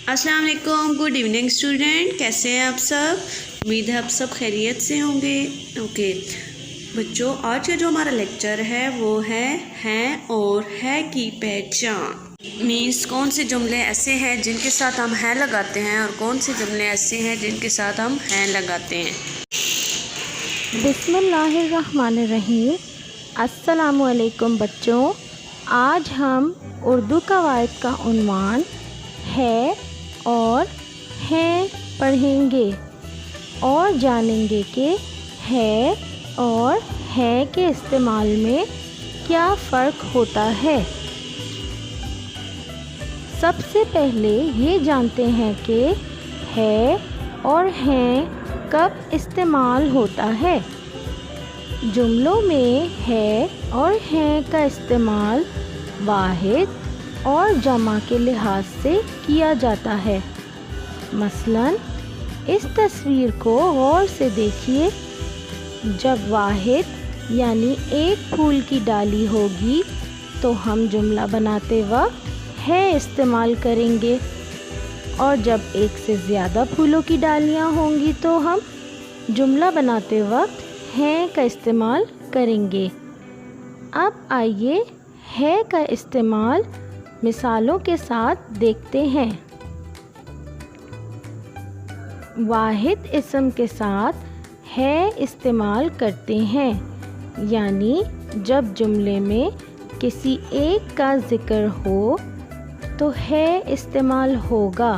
السلام علیکم، good evening student, کیسے ہیں آپ سب؟ امید ہے آپ سب خیریت سے ہوں گے۔ اوکے بچوں، آج کا جو ہمارا لیکچر ہے وہ ہے ہیں اور ہے کی پہچان۔ مینس کون سے جملے ایسے ہیں جن کے ساتھ ہم ہیں لگاتے ہیں اور کون سے جملے ایسے ہیں جن کے ساتھ ہم ہیں لگاتے ہیں۔ بسم اللہ الرحمن الرحیم۔ السلام علیکم بچوں، آج ہم اردو قواعد کا عنوان ہے اور ہیں پڑھیں گے اور جانیں گے کہ ہے اور ہیں کے استعمال میں کیا فرق ہوتا ہے۔ سب سے پہلے یہ جانتے ہیں کہ ہے اور ہیں کب استعمال ہوتا ہے۔ جملوں میں ہے اور ہیں کا استعمال واحد اور جمع کے لحاظ سے کیا جاتا ہے۔ مثلاً اس تصویر کو غور سے دیکھیے۔ جب واحد یعنی ایک پھول کی ڈالی ہوگی تو ہم جملہ بناتے وقت ہے استعمال کریں گے، اور جب ایک سے زیادہ پھولوں کی ڈالیاں ہوں گی تو ہم جملہ بناتے وقت ہیں کا استعمال کریں گے۔ اب آئیے ہے کا استعمال مثالوں کے ساتھ دیکھتے ہیں۔ واحد اسم کے ساتھ ہے استعمال کرتے ہیں، یعنی جب جملے میں کسی ایک کا ذکر ہو تو ہے استعمال ہوگا۔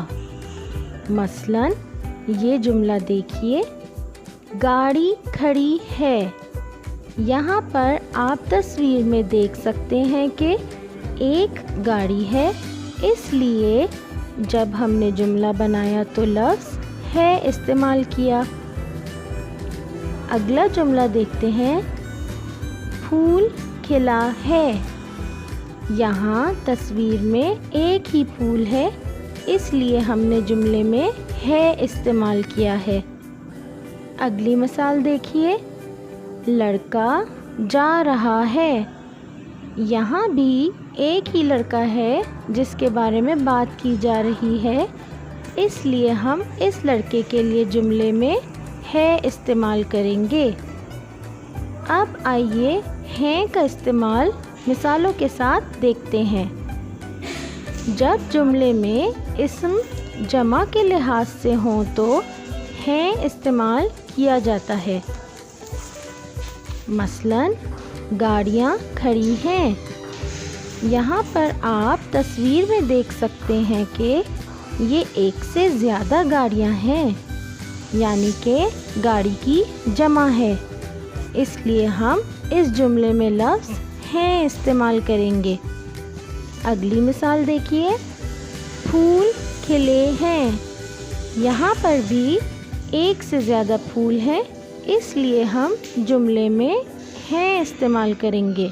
مثلاً یہ جملہ دیکھیے، گاڑی کھڑی ہے۔ یہاں پر آپ تصویر میں دیکھ سکتے ہیں کہ ایک گاڑی ہے، اس لیے جب ہم نے جملہ بنایا تو لفظ ہے استعمال کیا۔ اگلا جملہ دیکھتے ہیں، پھول کھلا ہے۔ یہاں تصویر میں ایک ہی پھول ہے، اس لیے ہم نے جملے میں ہے استعمال کیا ہے۔ اگلی مثال دیکھیے، لڑکا جا رہا ہے۔ یہاں بھی ایک ہی لڑکا ہے جس کے بارے میں بات کی جا رہی ہے، اس لیے ہم اس لڑکے کے لیے جملے میں ہے استعمال کریں گے۔ اب آئیے ہیں کا استعمال مثالوں کے ساتھ دیکھتے ہیں۔ جب جملے میں اسم جمع کے لحاظ سے ہوں تو ہیں استعمال کیا جاتا ہے۔ مثلاً گاڑیاں کھڑی ہیں۔ یہاں پر آپ تصویر میں دیکھ سکتے ہیں کہ یہ ایک سے زیادہ گاڑیاں ہیں، یعنی کہ گاڑی کی جمع ہے، اس لیے ہم اس جملے میں لفظ ہیں استعمال کریں گے۔ اگلی مثال دیکھیے، پھول کھلے ہیں۔ یہاں پر بھی ایک سے زیادہ پھول ہیں، اس لیے ہم جملے میں ہیں استعمال کریں گے۔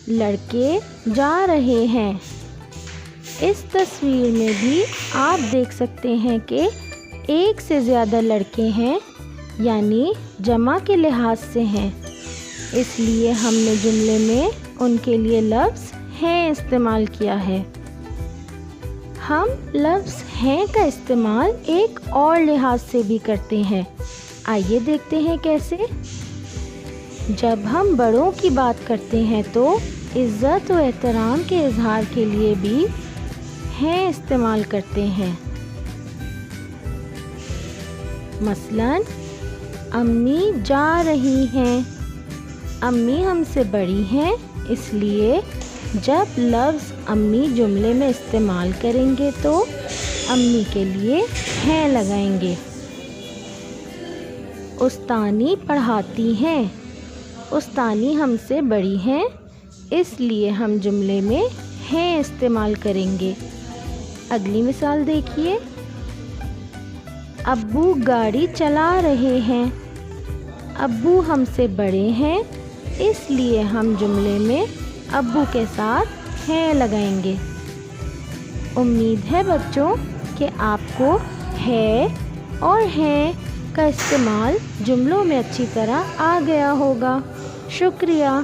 لڑکے جا رہے ہیں۔ اس تصویر میں بھی آپ دیکھ سکتے ہیں کہ ایک سے زیادہ لڑکے ہیں، یعنی جمع کے لحاظ سے ہیں، اس لیے ہم نے جملے میں ان کے لیے لفظ ہیں استعمال کیا ہے۔ ہم لفظ ہیں کا استعمال ایک اور لحاظ سے بھی کرتے ہیں، آئیے دیکھتے ہیں کیسے۔ جب ہم بڑوں کی بات کرتے ہیں تو عزت و احترام کے اظہار کے لیے بھی ہیں استعمال کرتے ہیں۔ مثلاً امی جا رہی ہیں۔ امی ہم سے بڑی ہیں، اس لیے جب لفظ امی جملے میں استعمال کریں گے تو امی کے لیے ہیں لگائیں گے۔ استانی پڑھاتی ہیں۔ استانی ہم سے بڑی ہیں، اس لیے ہم جملے میں ہیں استعمال کریں گے۔ اگلی مثال دیکھیے، ابو گاڑی چلا رہے ہیں۔ ابو ہم سے بڑے ہیں، اس لیے ہم جملے میں ابو کے ساتھ ہیں لگائیں گے۔ امید ہے بچوں کہ آپ کو ہے اور ہیں کا استعمال جملوں میں اچھی طرح آ گیا ہوگا۔ شکریہ۔